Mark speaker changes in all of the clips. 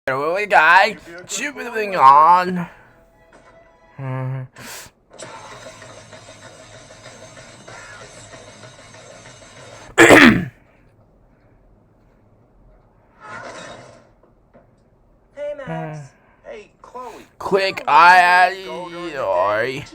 Speaker 1: Really, guy? Moving on.
Speaker 2: Hey, Max. Hey, Chloe.
Speaker 1: Quick, I
Speaker 2: Do you know
Speaker 3: what?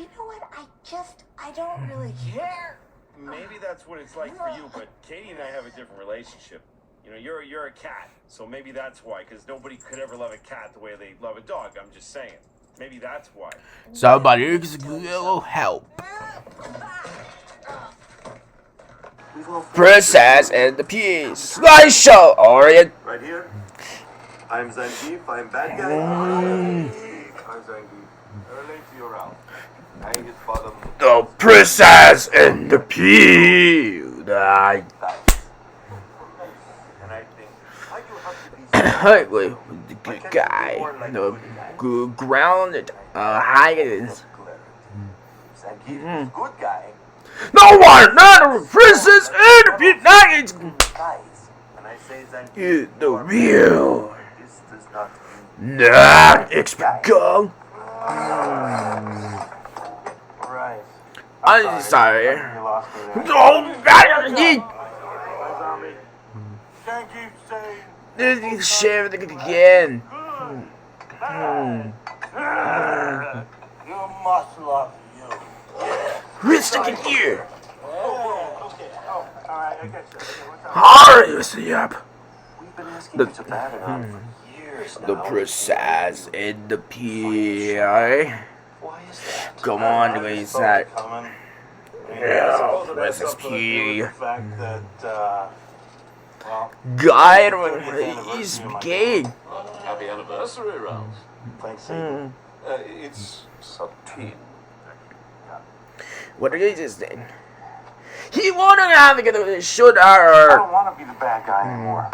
Speaker 3: I don't really care.
Speaker 2: Maybe that's what it's like for you, but Katie and I have a different relationship. You know, you're a cat, so maybe that's why, because nobody could ever love a cat the way they love a dog. I'm just saying. Maybe that's why.
Speaker 1: Somebody will help. Princess and the Peace. Slideshow, Orient.
Speaker 4: Right here. I'm Zangief, I'm bad guy. I'm Zangief. Relate to your round. Hang his bottom.
Speaker 1: The Princess and the Peace. I
Speaker 4: And I think how you have to be
Speaker 1: wait, the good guy. The good grounded, highest.
Speaker 4: Zangief is good guy.
Speaker 1: No one, not a princess and the Peace.
Speaker 4: Guys, when I say Zangief,
Speaker 1: You the real.
Speaker 4: this does not mean
Speaker 1: Not expect go.
Speaker 4: right.
Speaker 1: I'm sorry.
Speaker 4: You lost me there.
Speaker 1: Oh,
Speaker 4: Zombie. Zangief say
Speaker 1: this share it again.
Speaker 4: you must love you.
Speaker 1: We're stuck in here.
Speaker 4: Okay. Oh, alright, I get you. Okay, what's up?
Speaker 1: Hurry, Mr. Yup.
Speaker 4: We've been asking you to bat it on for years now.
Speaker 1: The Princess and the Peace.
Speaker 4: Why is that?
Speaker 1: Come on,
Speaker 4: I
Speaker 1: guys.
Speaker 4: just saw it coming. I suppose it has
Speaker 1: Princess
Speaker 4: something to do
Speaker 1: P.
Speaker 4: with the fact that, well,
Speaker 1: Guy, he's gay.
Speaker 5: Happy anniversary, Ralph.
Speaker 4: thanks, Satan.
Speaker 5: It's subtle.
Speaker 1: What is his name? He wanted to have to get a should
Speaker 4: I
Speaker 1: our
Speaker 4: don't want to be the bad guy anymore.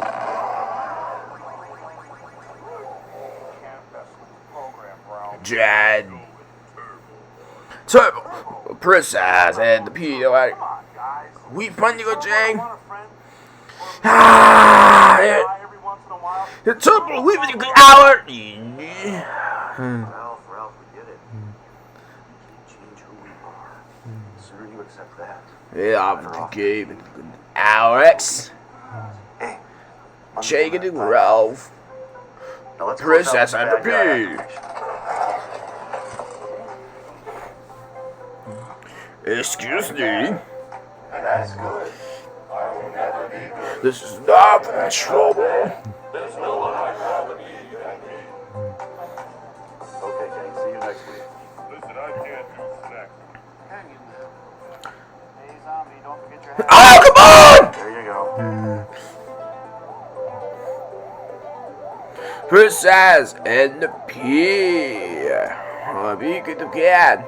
Speaker 1: Jad. Turbo, Princess and the Peace.
Speaker 4: Come on, guys.
Speaker 1: We plenty of Jane.
Speaker 4: Want a friend?
Speaker 1: Ah,
Speaker 4: Every once in a while.
Speaker 1: the Turbo, we been a good hour.
Speaker 4: Ralph, we get it. Change who we are. The sooner you accept that.
Speaker 1: Yeah, I'm the game. Alex,
Speaker 4: Hey.
Speaker 1: Jake and Ralph,
Speaker 4: Now let's
Speaker 1: Princess
Speaker 4: close out
Speaker 1: and the
Speaker 4: this bad guy
Speaker 1: Peace.
Speaker 4: action.
Speaker 1: Excuse me.
Speaker 4: That's good. I will never be good.
Speaker 1: This is not the trouble.
Speaker 5: There's no one I'd rather be than me.
Speaker 4: Okay, gang. See you next week.
Speaker 5: Listen, I can't do sex.
Speaker 4: Hang in there. Hey, zombie, don't forget your hat.
Speaker 1: Oh, come on!
Speaker 4: There you go.
Speaker 1: Princess and the Peace. Be good again.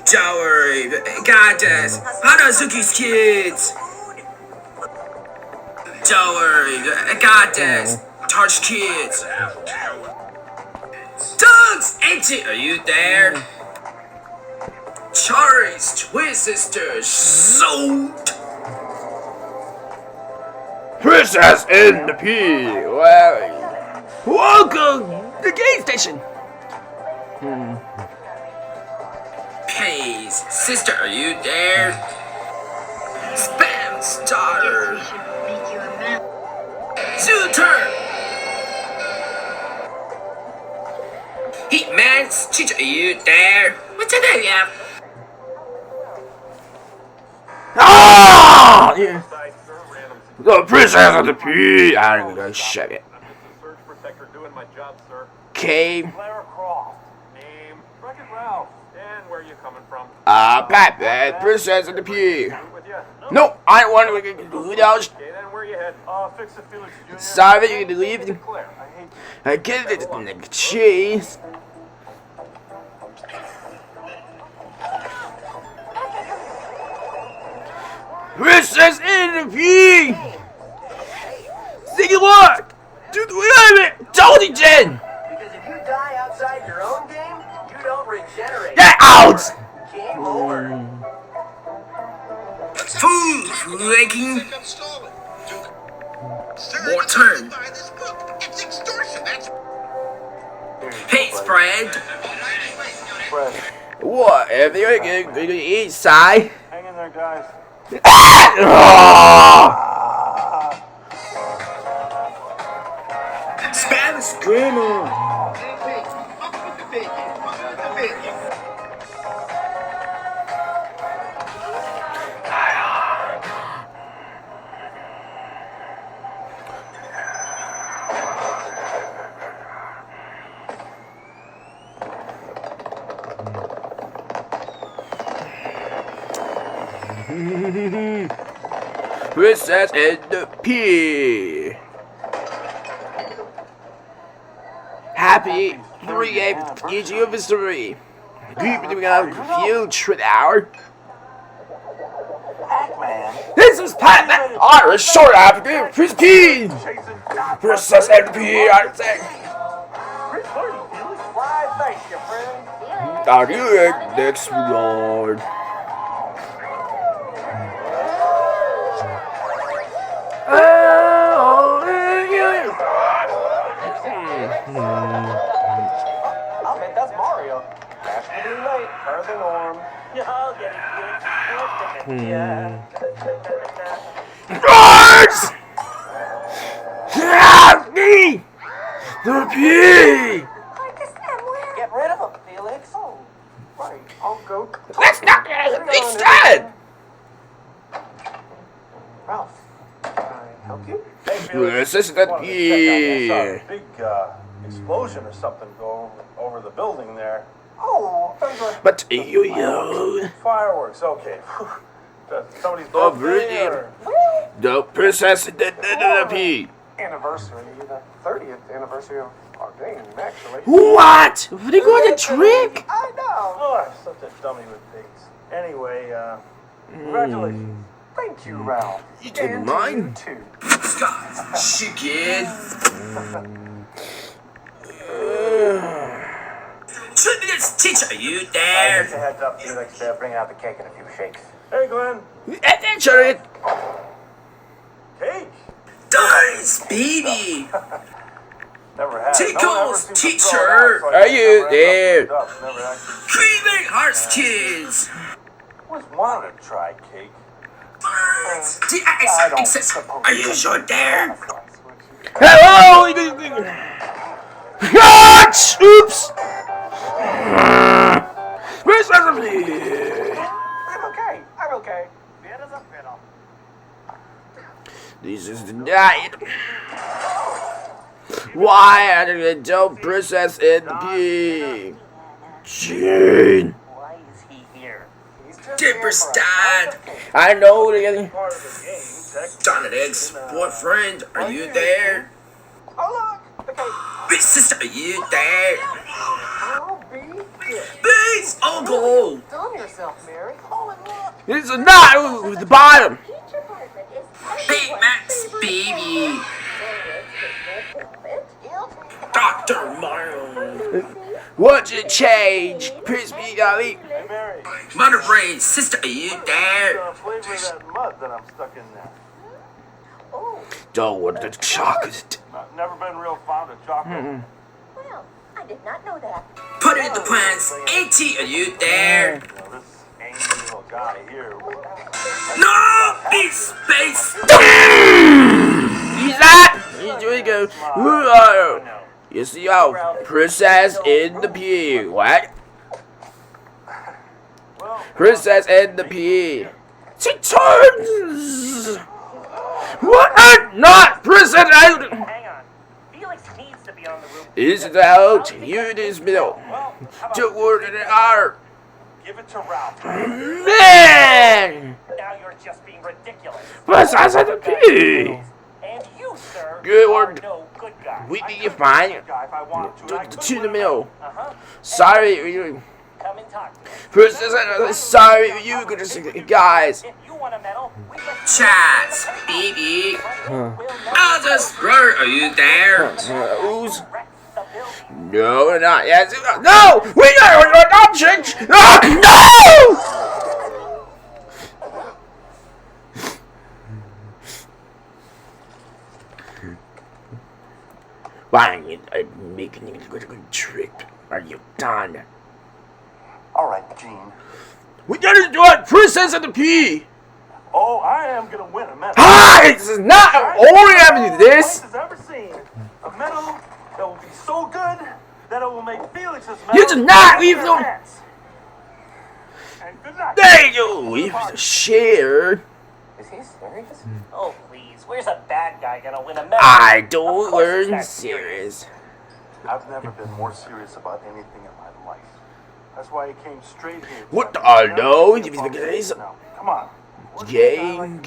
Speaker 1: Don't worry, got this. Hanazuki's kids. Don't worry, I got this. Touch kids. Dogs, Auntie, are you there? Charlie's twin sister, Zoot. Princess and the Peace. Welcome to the gas station. Pace, sister, are you there? Spam starter. Zooter. Heatman's teacher, are you there? What's your name, yeah? Ah! Yeah. The Princess and the Peace. I'm gonna shut it.
Speaker 2: Search protector doing my job, sir.
Speaker 1: Came.
Speaker 2: Clara Croft. Name. Wreck-It Ralph. And where you coming from?
Speaker 1: Batman, Princess and the Peace.
Speaker 2: With you?
Speaker 1: No, I don't want to do those.
Speaker 2: Okay, then where you heading? Fix it, Felix Jr.
Speaker 1: Sorry, you can leave.
Speaker 2: Claire, I hate you.
Speaker 1: I get it in the cheese. Princess and the Peace. Sing it what? Do the Tony Jen.
Speaker 6: Because if you die outside your own game, you don't regenerate.
Speaker 1: Get out.
Speaker 6: Game over.
Speaker 1: Food ranking.
Speaker 5: Think I'm stalling.
Speaker 1: More turn.
Speaker 7: Buy this book. It's extortion. That's
Speaker 1: Hey, Fred.
Speaker 4: Fred,
Speaker 1: What? If you're gonna eat, Si?
Speaker 4: hang in there, guys.
Speaker 1: Spanish grammar. Princess and the Pea. Happy 3th anniversary. Keeping up future hour.
Speaker 4: Pac-Man.
Speaker 1: This is Pac-Man. Irish short African crispy. Princess and the Pea. I say.
Speaker 6: Why, thank you, friend.
Speaker 1: Are you next, Lord?
Speaker 6: I bet that's Mario. Fashionably late, per the norm. I'll get it.
Speaker 1: Guards! Help me! The Pea!
Speaker 6: Get rid of him, Felix. Oh, right. I'll go.
Speaker 1: Let's not get it instead!
Speaker 6: Ralph, can I help you?
Speaker 4: Hey, Felix.
Speaker 1: This is the
Speaker 4: Wanted to check on this,
Speaker 1: Pea.
Speaker 4: big explosion or something go over the building there.
Speaker 6: Oh, those are
Speaker 1: But you
Speaker 4: Fireworks, okay. Somebody's
Speaker 1: Oh,
Speaker 4: birthday
Speaker 1: brilliant.
Speaker 4: or...
Speaker 1: the Princess and the Pea.
Speaker 6: anniversary, the 30th anniversary of our game, actually.
Speaker 1: What? What are you going to trick?
Speaker 6: I know.
Speaker 4: Oh, I'm such a dummy with dates. Anyway, congratulations.
Speaker 6: Thank you, Ralph.
Speaker 1: You didn't
Speaker 6: And
Speaker 1: mind?
Speaker 6: to you, too.
Speaker 1: Chicken. Trivia teacher, are you
Speaker 6: Just a
Speaker 1: there?
Speaker 6: heads up, Felix. Bringing out the cake and a few shakes.
Speaker 4: Hey, Glenn.
Speaker 1: Attention!
Speaker 4: Cake?
Speaker 1: Dice, baby.
Speaker 4: Never had.
Speaker 1: Tickles,
Speaker 4: No one ever seems to throw it
Speaker 1: teacher,
Speaker 4: out, so I
Speaker 1: are
Speaker 4: guess
Speaker 1: you
Speaker 4: never end up
Speaker 1: there?
Speaker 4: with stuff. Never actually
Speaker 1: Creamy Hearts Kids.
Speaker 4: always wanted to try cake.
Speaker 1: DX, are you sure there?
Speaker 6: Switch.
Speaker 1: Hello! Oops! Where's the Pea?
Speaker 6: I'm okay. Fit as a fiddle.
Speaker 1: This is the night. Why are the dope Princess and the Pea? Gene.
Speaker 6: Why is he here? He's just
Speaker 1: Dipper's
Speaker 6: here for a
Speaker 1: dad.
Speaker 6: slice of cake.
Speaker 1: I know the
Speaker 4: Part of the game, technically.
Speaker 1: Donaleg's boyfriend. Are you there?
Speaker 6: Oh, look! The cake.
Speaker 1: Big sister, are you there?
Speaker 6: I'll be good.
Speaker 1: Please, uncle.
Speaker 6: Calm yourself, Mary. Oh, and look.
Speaker 1: It's a knot with the bottom.
Speaker 3: Each apartment is
Speaker 1: Big Max, baby.
Speaker 3: Guilty.
Speaker 1: Dr. Miles. What's your change? Crispy Gully.
Speaker 4: Hey, Mary.
Speaker 1: Mother Brain, sister, are you there?
Speaker 4: The flavor of that mud that I'm stuck in there.
Speaker 3: Oh,
Speaker 1: Don't want the chocolate.
Speaker 4: I've never been real fond of chocolate.
Speaker 3: well, I did not know that.
Speaker 1: Put it in the plants. AT, are you there?
Speaker 4: You know, this angry little guy here.
Speaker 1: No! It's space! He's that! He's doing good. Whoa! You see how Princess in the Pea. What? Princess and the Pea. She turns! What? Not Princess and...
Speaker 6: Hang on. Felix needs to be on the roof.
Speaker 1: Is it out? You this middle.
Speaker 4: Well, how
Speaker 1: To
Speaker 4: about
Speaker 1: order the art.
Speaker 4: give it to Ralph.
Speaker 1: Man!
Speaker 6: Now you're just being ridiculous.
Speaker 1: Princess and the Pea.
Speaker 6: And you, sir,
Speaker 1: Good
Speaker 6: are
Speaker 1: word.
Speaker 6: no good guy.
Speaker 1: We need to find
Speaker 4: Guy, if I want to, I could
Speaker 1: to the
Speaker 4: win.
Speaker 1: middle.
Speaker 6: Uh-huh.
Speaker 1: Sorry,
Speaker 6: Come and talk to us.
Speaker 1: Princess and sorry, you could just guys.
Speaker 6: If you want a medal, we can...
Speaker 1: Chats, baby.
Speaker 6: We'll
Speaker 1: I'll just blur. Are you there? Ooze.
Speaker 6: wreck the building.
Speaker 1: No, we're not. Yes. No! We are not change. No! Fine, I'm making a good trip. Are you done?
Speaker 4: All right, Gene.
Speaker 1: We gotta do it! Princess of the Pea!
Speaker 6: Oh, I am gonna win a medal.
Speaker 1: Hi! This is not only having to do this!
Speaker 6: Has ever seen a medal that will be so good that it will make Felix's medal.
Speaker 1: You do not leave no.
Speaker 6: And good luck.
Speaker 1: There you go! We have to share.
Speaker 6: Is he serious? Oh, please. Where's a bad guy gonna win a medal?
Speaker 1: I
Speaker 6: Of
Speaker 1: don't
Speaker 6: course he's
Speaker 1: learn
Speaker 6: not
Speaker 1: serious.
Speaker 4: I've never been more serious about anything in my life. That's why I came straight here.
Speaker 1: What
Speaker 4: So
Speaker 1: the
Speaker 4: I can
Speaker 1: no?
Speaker 4: never be
Speaker 1: Guys.
Speaker 4: now. Come on. Let's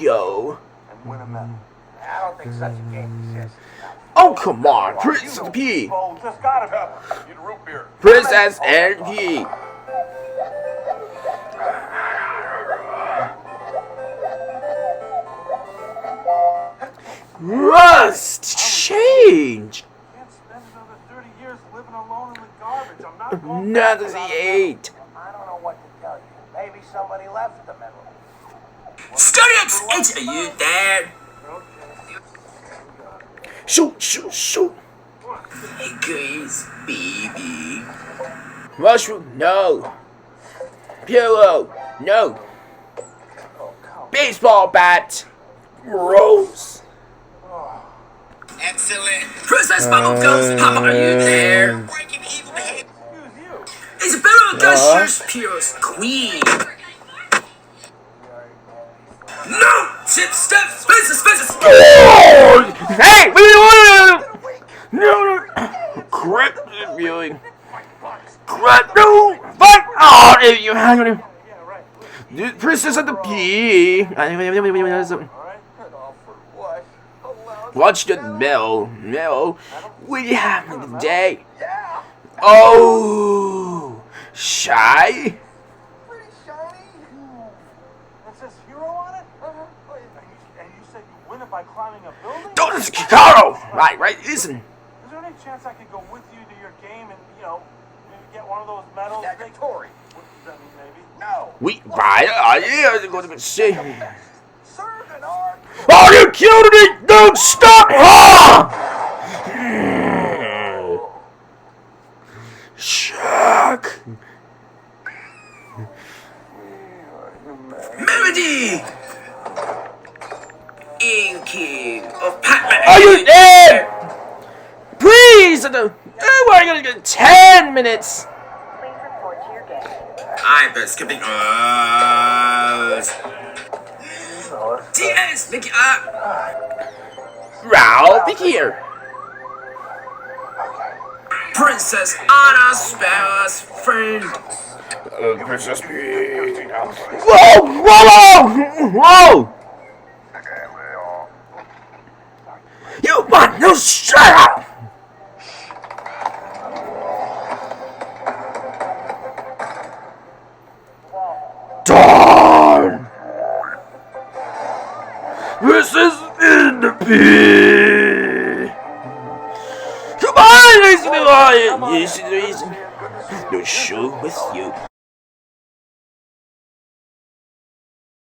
Speaker 1: Go.
Speaker 4: and win a medal.
Speaker 6: I don't think such a game exists.
Speaker 1: Oh, come on. Princess of the Pea.
Speaker 6: Oh, just gotta be.
Speaker 5: Need a root beer.
Speaker 1: Princess and Pea. Rust change.
Speaker 6: Can't spend another 30 years living alone in the garbage. I'm not going
Speaker 1: Another eight.
Speaker 6: I don't know what to tell you. Maybe somebody left the medal.
Speaker 1: Students, are you there? Shoot. Hey guys, baby. Mushroom, no. Pillow, no. Baseball bat, Rose.
Speaker 7: Excellent.
Speaker 1: Princess Bubblegums, how are you there?
Speaker 7: Breaking evil behavior.
Speaker 1: Isabella Augusta's Pierce Queen. No! Step, spaces! Oh! Hey! No! Crap, viewing. Crap, no! Fuck! Oh, if you hang on. Dude, Princess of the Pea. Watch the bell. No. What happened today? Oh! Shy?
Speaker 6: Pretty shiny. It says hero on it? And you said you win it by climbing a building?
Speaker 1: Don't it's Kikaro! Right, listen.
Speaker 6: Is there any chance I could go with you to your game and, maybe get one of those medals?
Speaker 7: Negatory.
Speaker 6: What does that mean, maybe?
Speaker 7: No.
Speaker 1: We buy it? Yeah, go to see.
Speaker 7: Serve an art.
Speaker 1: Oh, you killed it! Don't stop! Ah! Shock! Melody! King of Pac-Man! Are you there? Please! We're gonna get 10 minutes!
Speaker 3: Please report to your game.
Speaker 1: I've been skipping TS, make it up! Ralph, be here! Princess Anna's best friend! Princess P. Whoa! You want no shut up! Darn! This is in the pig! Come on, listen to me! Yes, the show with you.